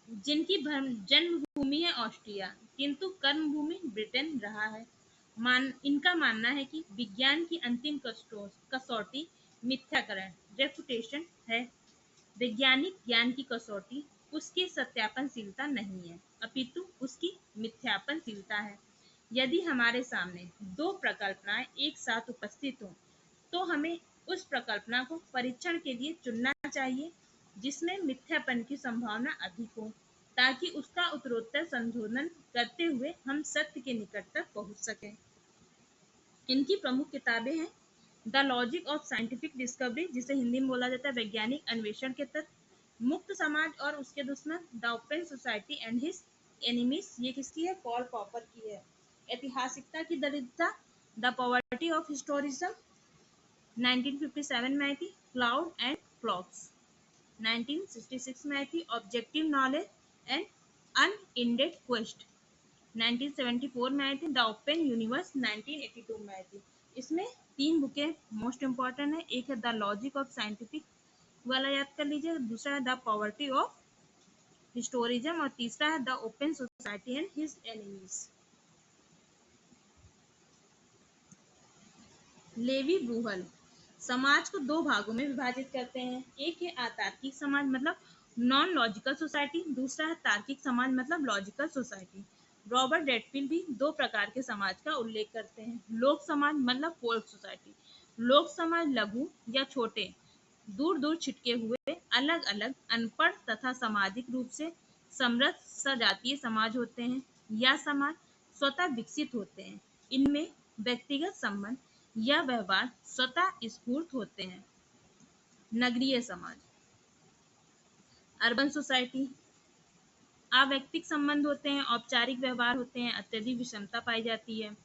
जिनकी जन्मभूमि है ऑस्ट्रिया, किंतु कर्मभूमि ब्रिटेन रहा है। इनका मानना है कि विज्ञान की अंतिम कसौटी मिथ्याकरण, रेफुटेशन है। वैज्ञानिक ज्ञान की कसौटी उसकी सत्यापनशीलता नहीं है, अपितु उसकी मिथ्यापनशीलता है। यदि हमारे सामने 2 प्रकल्पनाएं एक साथ उपस्थित हों, तो हमें उस प्रकल्पना को परीक्षण के लिए चुनना चाहिए जिसमें मिथ्यापन की संभावना अधिक हो, ताकि उसका उत्तरोत्तर संशोधन करते हुए हम सत्य के निकट तक पहुंच सकें। इनकी प्रमुख किताबें हैं the logic of scientific discovery, जिसे हिंदी में बोला जाता है वैज्ञानिक अन्वेषण के तत्व, मुक्त समाज और उसके दुश्मन, the open society and his enemies, ये किसकी है, पॉल पॉपर की है। ऐतिहासिकता की दरिद्रता, द पॉवर्टी ऑफ हिस्टोरिज्म 1957 में आई थी। क्लाउड एंड फ्लॉक्स 1966 में आई थी। ऑब्जेक्टिव नॉलेज एंड अनइंडेड क्वेस्ट 1974 में आई थी। द ओपन यूनिवर्स 1982 में आई थी। इसमें 3 बुकें मोस्ट इम्पॉर्टेंट है। एक है द लॉजिक ऑफ साइंटिफिक वाला याद कर लीजिए, दूसरा है द पॉवर्टी ऑफ हिस्टोरिज्म और तीसरा है the open society and his enemies. Levy Bruhl समाज को 2 भागों में विभाजित करते हैं। एक है अतार्किक समाज मतलब नॉन लॉजिकल सोसाइटी, दूसरा है तार्किक समाज मतलब लॉजिकल सोसाइटी। रॉबर्ट रेडफील्ड भी 2 प्रकार के समाज का उल्लेख करते हैं। लोक समाज मतलब फोल्क सोसाइटी। लोक समाज लघु या छोटे, दूर दूर छिटके हुए, अलग अलग, अनपढ़ तथा सामाजिक रूप से समृद्ध सजातीय समाज होते हैं। यह समाज स्वतः विकसित होते हैं। इनमें व्यक्तिगत संबंध या व्यवहार स्वतः स्फूर्त होते हैं। नगरीय समाज अर्बन सोसाइटी अवैयक्तिक संबंध होते हैं, औपचारिक व्यवहार होते हैं, अत्यधिक विषमता पाई जाती है,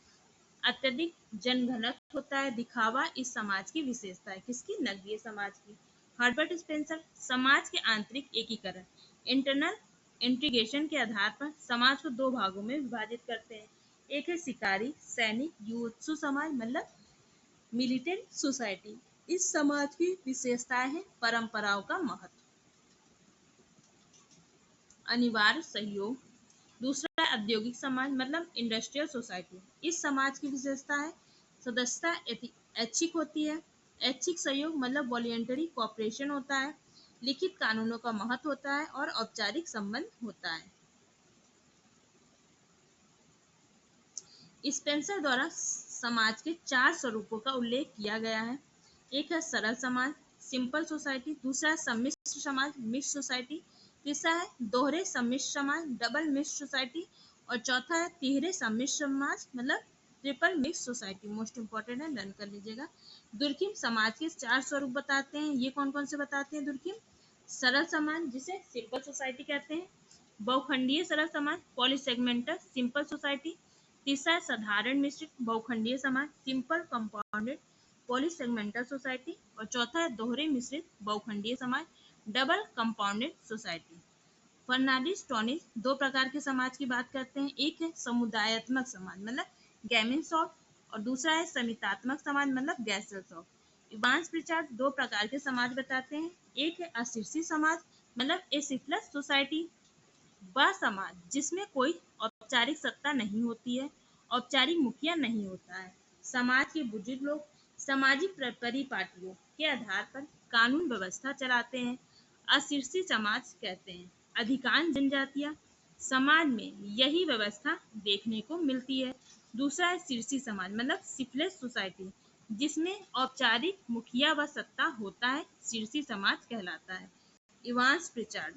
अत्यधिक जनघनत्व होता है, दिखावा इस समाज की विशेषता है। किसकी? नगरीय समाज की। हर्बर्ट स्पेंसर समाज के आंतरिक एकीकरण इंटरनल इंटीग्रेशन के आधार पर समाज को 2 भागों में विभाजित करते हैं। एक है शिकारी सैनिक युवत्सु समाज मतलब मिलिटेंट सोसाइटी। इस समाज की विशेषताएं हैं परंपराओं का महत्व, अनिवार्य सहयोग। दूसरा है औद्योगिक समाज मतलब इंडस्ट्रियल सोसाइटी। इस समाज की विशेषता है सदस्यता ऐच्छिक होती है, ऐच्छिक सहयोग मतलब वॉलंटरी कोऑपरेशन होता है, लिखित कानूनों का महत्व होता है और औपचारिक संबंध होता है। स्पेंसर द्वारा समाज के 4 स्वरूपों का उल्लेख किया गया है। एक है सरल समाज सिंपल सोसाइटी, दूसरा है सम्मिश्र समाज मिक्स सोसाइटी, तीसरा है दोहरे सम्मिश्र समाज डबल मिक्स सोसाइटी और चौथा है तिहरे सम्मिश्र समाज मतलब triple mix society. Most important है, लर्न कर लीजिएगा। दुर्खिम समाज के 4 स्वरूप बताते हैं। ये कौन कौन से बताते हैं? दुर्खिम सरल समाज जिसे सिंपल सोसाइटी कहते हैं, बहुखंडीय सरल समाज पॉलीसेगमेंटल सिंपल सोसाइटी, तीसरा है साधारण मिश्रित बहुखंडीय समाज सिंपल कंपाउंडेड पॉलीसेगमेंटल सोसाइटी और चौथा है दोहरे मिश्रित बहुखंडीय समाज डबल कंपाउंडेड सोसाइटी। फर्नांडिस टोनिस 2 प्रकार के समाज की बात करते हैं। एक है समुदायात्मक समाज मतलब गैमिनसॉफ्ट और दूसरा है समितात्मक समाज मतलब गैसेलसॉफ्ट। इवांस प्रिचार्ड 2 प्रकार के समाज बताते हैं। एक है अशीर्षित समाज मतलब एसिफलस सोसाइटी, वह समाज जिसमें कोई औपचारिक सत्ता नहीं होती है, औपचारिक मुखिया नहीं होता है। समाज के बुजुर्ग लोग सामाजिक परिपाटियों के आधार पर कानून व्यवस्था चलाते हैं। अशीर्षित समाज कहते हैं। अधिकांश जनजातियां समाज में यही व्यवस्था देखने को मिलती है। दूसरा है शीर्षी समाज मतलब सिफिलिस सोसाइटी जिसमें औपचारिक मुखिया व सत्ता होता है, शीर्षी समाज कहलाता है। इवांस प्रिचार्ड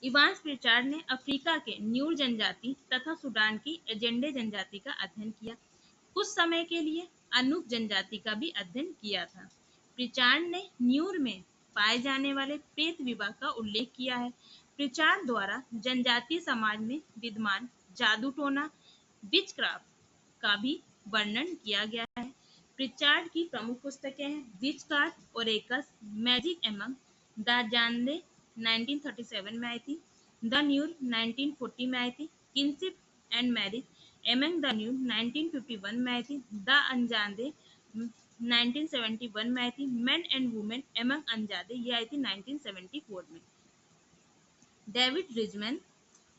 इवांस प्रिचार्ड ने अफ्रीका के न्यूर जनजाति तथा सूडान की एजेंडे जनजाति का अध्ययन किया। कुछ समय के लिए अनूक जनजाति का भी अध्ययन किया था। प्रिचार्ड ने न्यूर में पाए जाने वाले प्रेत विवाह का उल्लेख किया है। प्रिचार्ड द्वारा जनजातीय समाज में विद्यमान जादू टोना विचक्राफ्ट का भी वर्णन किया गया है। प्रिचार्ड की प्रमुख पुस्तकें हैं witchcraft oracles magic among the जानले 1937 में आई थी, द न्यूर 1940 में आई थी, kinship and marriage among the near 1951 में आई थी, द अनजाने 1971 में आई थी, मेन एंड वुमेन एमंग अनजादे ये आई थी 1974 में। डेविड रिजमैन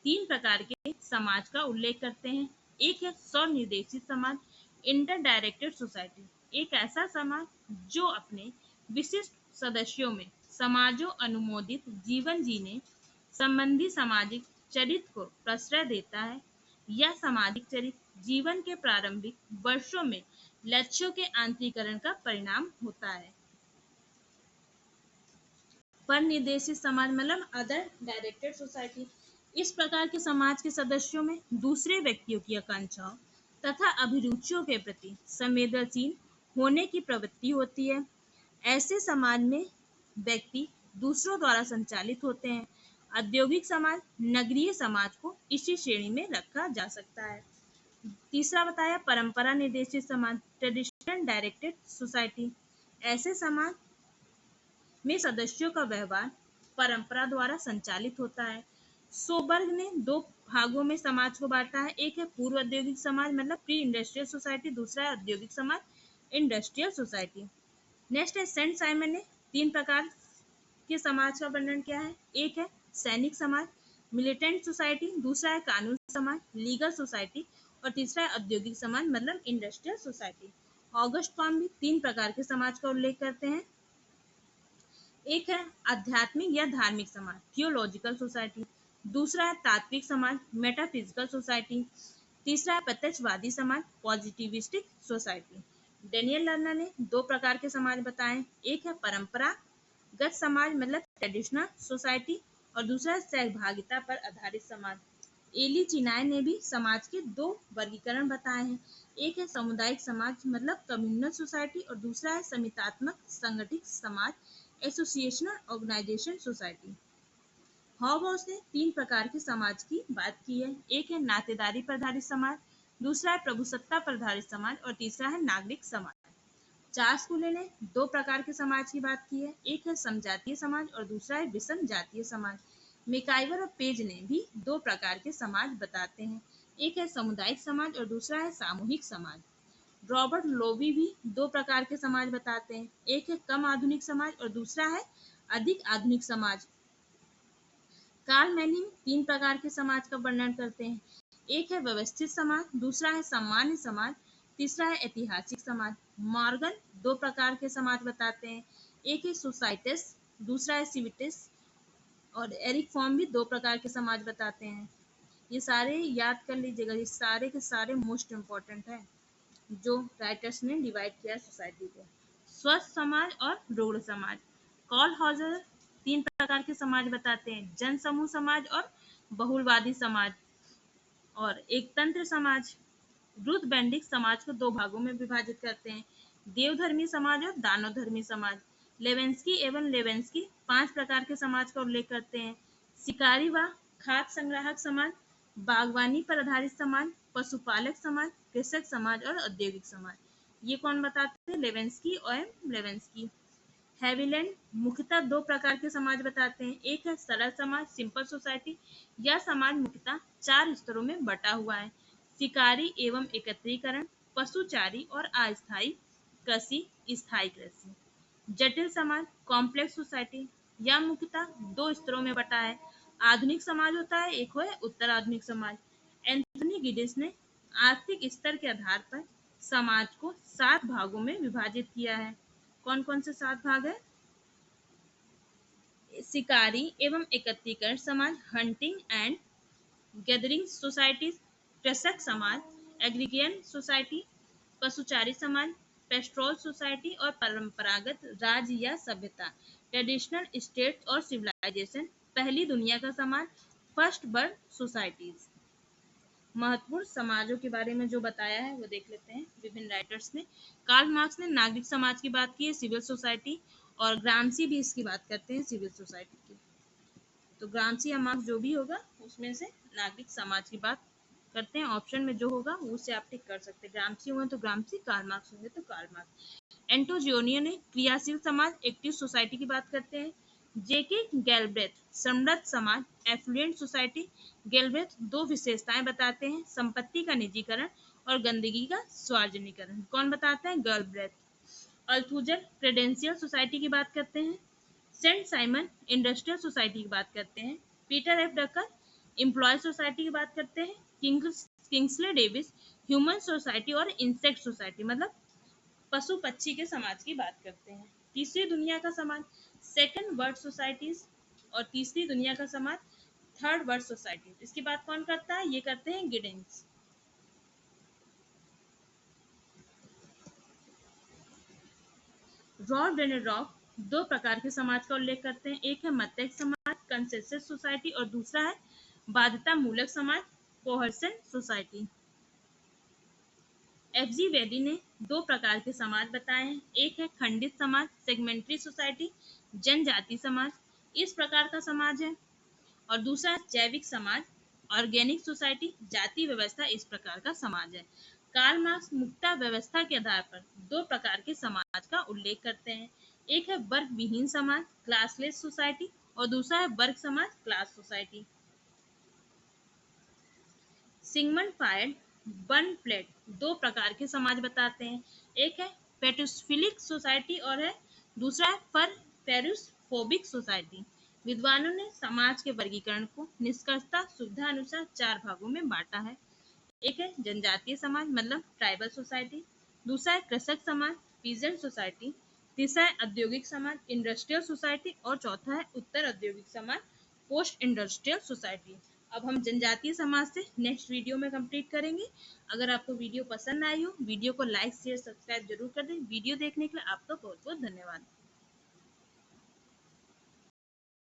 3 प्रकार के समाज का उल्लेख करते हैं। एक है स्वनिर्देशित समाज इंटर डायरेक्टेड सोसाइटी, एक ऐसा समाज जो अपने विशिष्ट सदस्यों में समाजों अनुमोदित जीवन जीने संबंधी सामाजिक चरित्र को प्रश्रय देता है। यह सामाजिक चरित्र जीवन के प्रारंभिक वर्षों में लक्ष्यों के आंतरिकरण का परिणाम होता है। पर निर्देशित समाज मतलब अदर डायरेक्टेड सोसाइटी, इस प्रकार के समाज के सदस्यों में दूसरे व्यक्तियों की आकांक्षाओं तथा अभिरुचियों के प्रति संवेदनशील होने की प्रवृत्ति होती है। ऐसे समाज में व्यक्ति दूसरों द्वारा संचालित होते हैं। औद्योगिक समाज नगरीय समाज को इसी श्रेणी में रखा जा सकता है। तीसरा बताया परंपरा निर्देशित समाज ट्रेडिशनल डायरेक्टेड सोसाइटी, ऐसे समाज में सदस्यों का व्यवहार परंपरा द्वारा संचालित होता है। सोबर्ग ने 2 भागों में समाज को बांटा है। एक है पूर्व औद्योगिक समाज मतलब प्री इंडस्ट्रियल सोसाइटी, दूसरा है औद्योगिक समाज इंडस्ट्रियल सोसाइटी। नेक्स्ट है सेंट साइमन ने 3 प्रकार के समाज का वर्णन किया है। एक है सैनिक समाज मिलिटेंट सोसाइटी, दूसरा है कानून समाज लीगल सोसाइटी और तीसरा है औद्योगिक समाज मतलब इंडस्ट्रियल सोसाइटी। ऑगस्ट कॉम भी 3 प्रकार के समाज का उल्लेख करते हैं। एक है आध्यात्मिक या धार्मिक समाज थियोलॉजिकल सोसाइटी, दूसरा है तात्विक समाज मेटाफिजिकल सोसाइटी, तीसरा है प्रत्यक्षवादी समाज पॉजिटिविस्टिक सोसाइटी। डेनियल लर्नर ने 2 प्रकार के समाज बताए। एक है परंपरागत समाज मतलब ट्रेडिशनल सोसाइटी और दूसरा है सहभागिता पर आधारित समाज। एली चिनाय ने भी समाज के 2 वर्गीकरण बताए हैं। एक है सामुदायिक समाज मतलब कम्युनल सोसाइटी और दूसरा है समितात्मक संगठित समाज एसोसिएशनल ऑर्गेनाइजेशन सोसाइटी। हॉबॉस ने 3 प्रकार के समाज की बात की है। एक है नातेदारी पर आधारित समाज, दूसरा है प्रभुसत्ता पर आधारित समाज और तीसरा है नागरिक समाज। चार्ल्स फूले ने 2 प्रकार के समाज की बात की है। एक है समजातीय समाज और दूसरा है विषम जातीय समाज। मेकाइवर और पेज ने भी 2 प्रकार के समाज बताते हैं। एक है सामुदायिक समाज और दूसरा है सामूहिक समाज। रॉबर्ट लोवी भी 2 प्रकार के समाज बताते हैं। एक है कम आधुनिक समाज और दूसरा है अधिक आधुनिक समाज। कार्ल मैनिंग 3 प्रकार के समाज का वर्णन करते हैं। एक है व्यवस्थित समाज, दूसरा है सामान्य समाज, तीसरा है ऐतिहासिक समाज। मॉर्गन 2 प्रकार के समाज बताते हैं। एक है सोसाइटिस, दूसरा है सिविटिस और एरिक फॉर्म भी 2 प्रकार के समाज बताते हैं। ये सारे याद कर लीजिएगा, ये सारे के सारे मोस्ट इम्पोर्टेंट है जो राइटर्स ने डिवाइड किया सोसाइटी को। स्वस्थ समाज और रूढ़ समाज। कॉल हॉजर 3 प्रकार के समाज बताते हैं। जन समूह समाज और बहुलवादी समाज और एक तंत्र समाज। रुथ बेंडिक समाज को 2 भागों में विभाजित करते हैं, देवधर्मी समाज और दानवधर्मी समाज। लेवेंस्की एवं लेवेंस्की 5 प्रकार के समाज का उल्लेख करते हैं, शिकारी व खाद्य संग्राहक समाज, बागवानी पर आधारित समाज, पशुपालक समाज, कृषक समाज और औद्योगिक समाज। ये कौन बताते हैं? लेवेंस्की और लेवेंस्की। हैविलैंड मुख्यतः 2 प्रकार के समाज बताते हैं। एक है सरल समाज सिंपल सोसाइटी। यह समाज मुख्यतः 4 स्तरों में बटा हुआ है, शिकारी एवं एकत्रीकरण, पशुचारी और अस्थायी कृषि, स्थायी कृषि। जटिल समाज कॉम्प्लेक्स सोसाइटी, यह मुख्यतः 2 स्तरों में बटा है, आधुनिक समाज होता है, एक है उत्तर आधुनिक समाज। एंथनी गिडिस ने आर्थिक स्तर के आधार पर समाज को 7 भागों में विभाजित किया है। कौन कौन से 7 भाग है? शिकारी एवं एकत्रीकरण समाज हंटिंग एंड गैदरिंग सोसाइटीज, कृषक समाज एग्रीगेशन सोसाइटी, पशुचारी समाज पेस्ट्रोल सोसाइटी और परंपरागत राज्य या सभ्यता ट्रेडिशनल स्टेट और सिविलाइजेशन पहली दुनिया का समाज फर्स्ट वर्ल्ड सोसाइटीज। महत्वपूर्ण समाजों के बारे में जो बताया है वो देख लेते हैं विभिन्न राइटर्स ने। कार्ल मार्क्स ने नागरिक समाज की बात की है, सिविल सोसाइटी, और ग्रामसी भी इसकी बात करते हैं सिविल सोसाइटी की। तो ग्रामसी या मार्क्स जो भी होगा उसमें से नागरिक समाज की बात करते हैं। ऑप्शन में जो होगा उससे आप टिक कर सकते हैं, ग्रामसी होंगे तो ग्रामसी, कार्ल मार्क्स होंगे तो कार्ल मार्क्स। एंटोजियोनियो ने क्रियाशील समाज एक्टिव सोसाइटी की बात करते हैं। जेके गैलब्रेथ समृद्ध समाज एफ्लुएंट सोसाइटी। गैलब्रेथ 2 विशेषताएं बताते हैं, संपत्ति का निजीकरण और गंदगी का सार्वजनिकरण। कौन बताते हैं? गैलब्रेथ। अल्थुजर क्रेडेंशियल सोसाइटी की बात करते हैं। सेंट साइमन इंडस्ट्रियल सोसाइटी की बात करते हैं। पीटर एफ डकर एम्प्लॉय सोसाइटी की बात करते हैं। किंग्सले डेविस ह्यूमन सोसाइटी और इंसेक्ट सोसाइटी मतलब पशु पक्षी के समाज की बात करते हैं। तीसरी दुनिया का समाज सेकंड वर्ल्ड सोसाइटीज और तीसरी दुनिया का समाज थर्ड वर्ल्ड सोसाइटी। इसकी बात कौन करता है? ये करते हैं गिडिंग्स। रॉड बेनेरॉक 2 प्रकार के समाज का उल्लेख करते हैं। एक है मध्यस्थ समाज कंसेंसस सोसाइटी और दूसरा है बाध्यता मूलक समाज कोहर्सन सोसाइटी। एफजी वेदी ने 2 प्रकार के समाज बताए हैं। एक है खंडित समाज सेगमेंटरी सोसाइटी जनजाति समाज, इस प्रकार का समाज है, और दूसरा है जैविक समाज ऑर्गेनिक सोसाइटी जाति व्यवस्था, इस प्रकार का समाज है। कार्ल मार्क्स मुक्ता व्यवस्था के आधार पर 2 प्रकार के समाज का उल्लेख करते हैं। एक है वर्ग विहीन समाज क्लासलेस सोसाइटी और दूसरा है वर्ग समाज क्लास सोसाइटी। सिगमंड फ्रायड बर्न प्लेट दो प्रकार के समाज बताते हैं। एक है पेटुसफिलिक सोसाइटी और है दूसरा है पेरुसफोबिक सोसाइटी। विद्वानों ने समाज के वर्गीकरण को निष्कर्षतः सुविधा अनुसार चार भागों में बांटा है। एक है जनजातीय समाज मतलब ट्राइबल सोसाइटी, दूसरा है कृषक समाज पीजेंट सोसाइटी, तीसरा है औद्योगिक समाज इंडस्ट्रियल सोसाइटी और चौथा है उत्तर औद्योगिक समाज पोस्ट इंडस्ट्रियल सोसाइटी। अब हम जनजातीय समाज से नेक्स्ट वीडियो में कंप्लीट करेंगे। अगर आपको वीडियो पसंद आई हो वीडियो को लाइक शेयर सब्सक्राइब जरूर कर दें। वीडियो देखने के लिए आपका बहुत बहुत धन्यवाद।